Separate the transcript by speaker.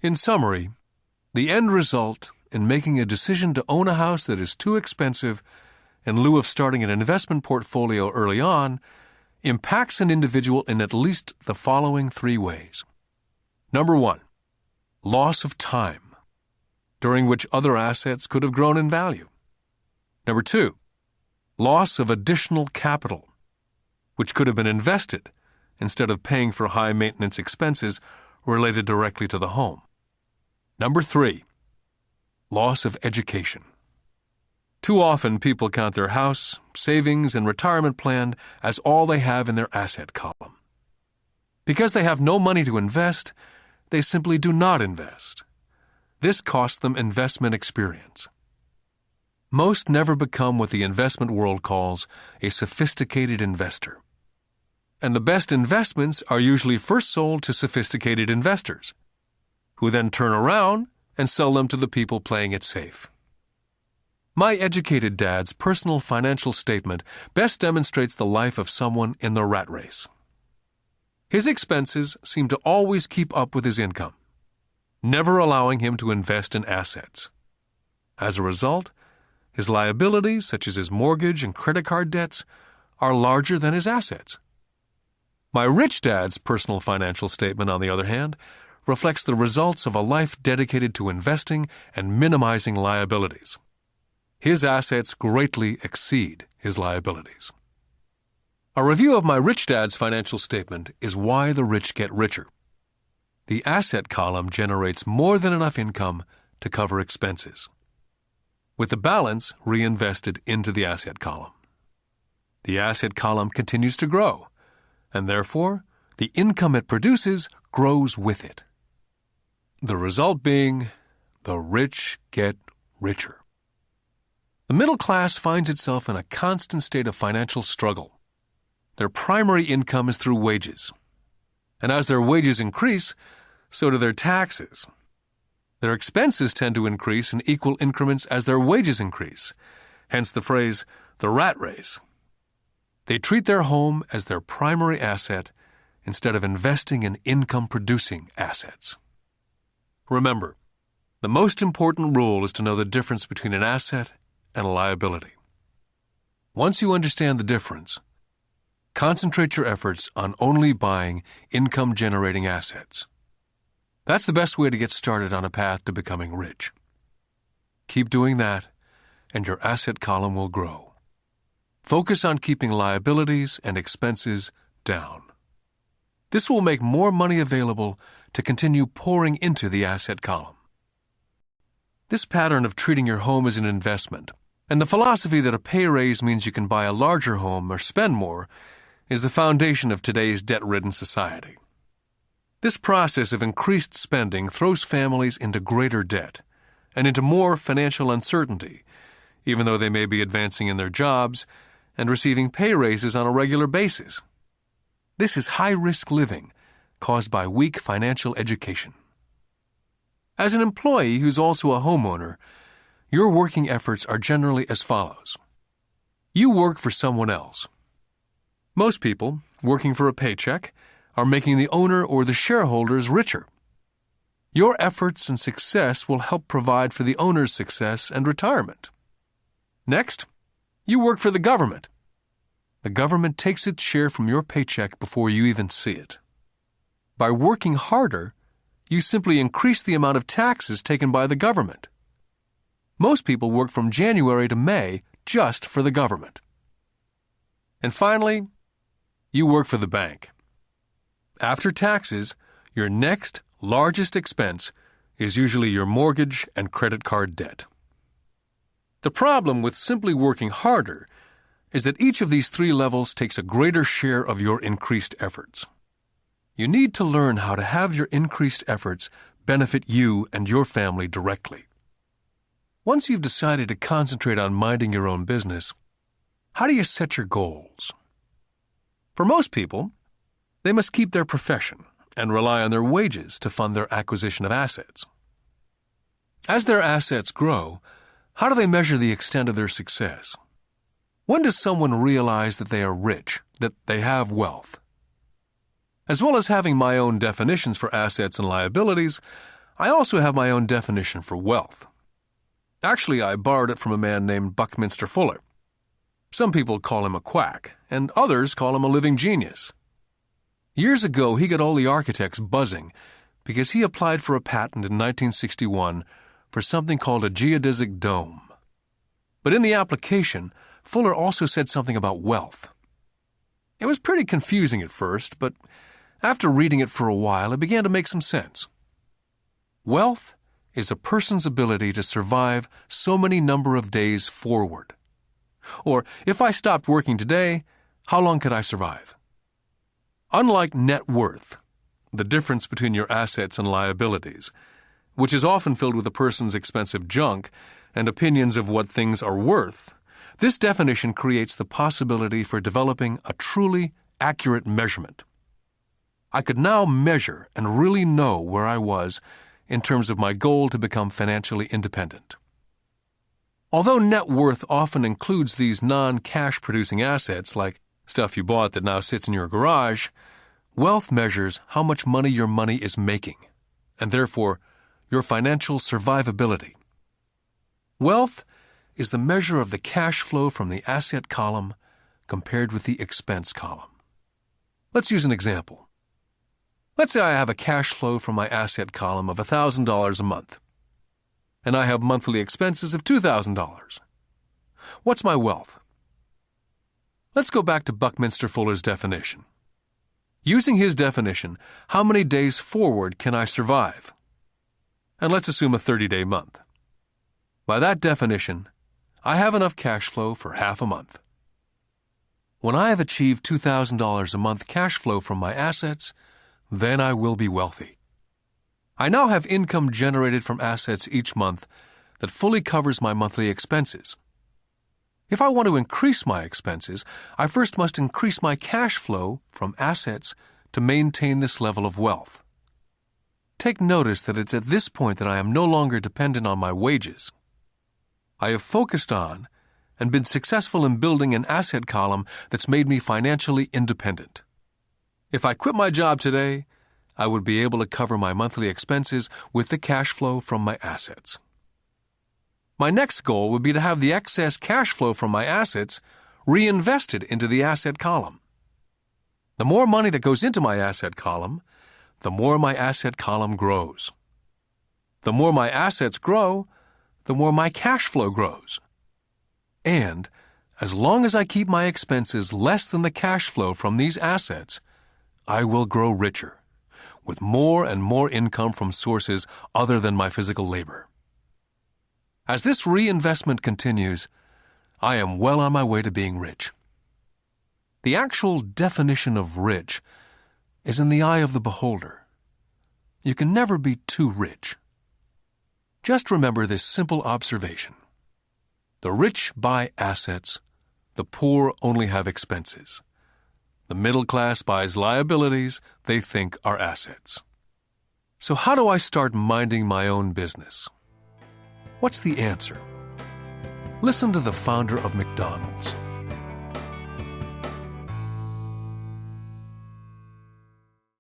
Speaker 1: In summary, the end result in making a decision to own a house that is too expensive in lieu of starting an investment portfolio early on impacts an individual in at least the following 3 ways. Number 1, loss of time, during which other assets could have grown in value. Number 2, loss of additional capital, which could have been invested instead of paying for high-maintenance expenses related directly to the home. Number 3, loss of education. Too often, people count their house, savings, and retirement plan as all they have in their asset column. Because they have no money to invest, they simply do not invest. This costs them investment experience. Most never become what the investment world calls a sophisticated investor. And the best investments are usually first sold to sophisticated investors, who then turn around and sell them to the people playing it safe. My educated dad's personal financial statement best demonstrates the life of someone in the rat race. His expenses seem to always keep up with his income, never allowing him to invest in assets. As a result, his liabilities, such as his mortgage and credit card debts, are larger than his assets. My rich dad's personal financial statement, on the other hand, reflects the results of a life dedicated to investing and minimizing liabilities. His assets greatly exceed his liabilities. A review of my rich dad's financial statement is why the rich get richer. The asset column generates more than enough income to cover expenses, with the balance reinvested into the asset column. The asset column continues to grow, and therefore, the income it produces grows with it. The result being, the rich get richer. The middle class finds itself in a constant state of financial struggle. Their primary income is through wages. And as their wages increase, so do their taxes. Their expenses tend to increase in equal increments as their wages increase, hence the phrase, the rat race. They treat their home as their primary asset instead of investing in income-producing assets. Remember, the most important rule is to know the difference between an asset and a liability. Once you understand the difference, concentrate your efforts on only buying income-generating assets. That's the best way to get started on a path to becoming rich. Keep doing that, and your asset column will grow. Focus on keeping liabilities and expenses down. This will make more money available to continue pouring into the asset column. This pattern of treating your home as an investment, and the philosophy that a pay raise means you can buy a larger home or spend more, is the foundation of today's debt-ridden society. This process of increased spending throws families into greater debt and into more financial uncertainty, even though they may be advancing in their jobs and receiving pay raises on a regular basis. This is high-risk living caused by weak financial education. As an employee who's also a homeowner, your working efforts are generally as follows. You work for someone else. Most people, working for a paycheck, are making the owner or the shareholders richer. Your efforts and success will help provide for the owner's success and retirement. Next, you work for the government. The government takes its share from your paycheck before you even see it. By working harder, you simply increase the amount of taxes taken by the government. Most people work from January to May just for the government. And finally, you work for the bank. After taxes, your next largest expense is usually your mortgage and credit card debt. The problem with simply working harder is that each of these 3 levels takes a greater share of your increased efforts. You need to learn how to have your increased efforts benefit you and your family directly. Once you've decided to concentrate on minding your own business, how do you set your goals? For most people, they must keep their profession and rely on their wages to fund their acquisition of assets. As their assets grow, how do they measure the extent of their success? When does someone realize that they are rich, that they have wealth? As well as having my own definitions for assets and liabilities, I also have my own definition for wealth. Actually, I borrowed it from a man named Buckminster Fuller. Some people call him a quack, and others call him a living genius. Years ago, he got all the architects buzzing because he applied for a patent in 1961 for something called a geodesic dome. But in the application, Fuller also said something about wealth. It was pretty confusing at first, but after reading it for a while, it began to make some sense. Wealth is a person's ability to survive so many number of days forward. Or, if I stopped working today, how long could I survive? Unlike net worth, the difference between your assets and liabilities, which is often filled with a person's expensive junk and opinions of what things are worth, this definition creates the possibility for developing a truly accurate measurement. I could now measure and really know where I was in terms of my goal to become financially independent. Although net worth often includes these non-cash producing assets like stuff you bought that now sits in your garage, wealth measures how much money your money is making, and therefore your financial survivability. Wealth is the measure of the cash flow from the asset column compared with the expense column. Let's use an example. Let's say I have a cash flow from my asset column of $1,000 a month, and I have monthly expenses of $2,000. What's my wealth? Let's go back to Buckminster Fuller's definition. Using his definition, how many days forward can I survive? And let's assume a 30-day month. By that definition, I have enough cash flow for half a month. When I have achieved $2,000 a month cash flow from my assets, then I will be wealthy. I now have income generated from assets each month that fully covers my monthly expenses. If I want to increase my expenses, I first must increase my cash flow from assets to maintain this level of wealth. Take notice that it's at this point that I am no longer dependent on my wages. I have focused on and been successful in building an asset column that's made me financially independent. If I quit my job today, I would be able to cover my monthly expenses with the cash flow from my assets. My next goal would be to have the excess cash flow from my assets reinvested into the asset column. The more money that goes into my asset column, the more my asset column grows. The more my assets grow, the more my cash flow grows. And as long as I keep my expenses less than the cash flow from these assets, I will grow richer, with more and more income from sources other than my physical labor. As this reinvestment continues, I am well on my way to being rich. The actual definition of rich is in the eye of the beholder. You can never be too rich. Just remember this simple observation. The rich buy assets, the poor only have expenses. The middle class buys liabilities they think are assets. So how do I start minding my own business? What's the answer? Listen to the founder of McDonald's,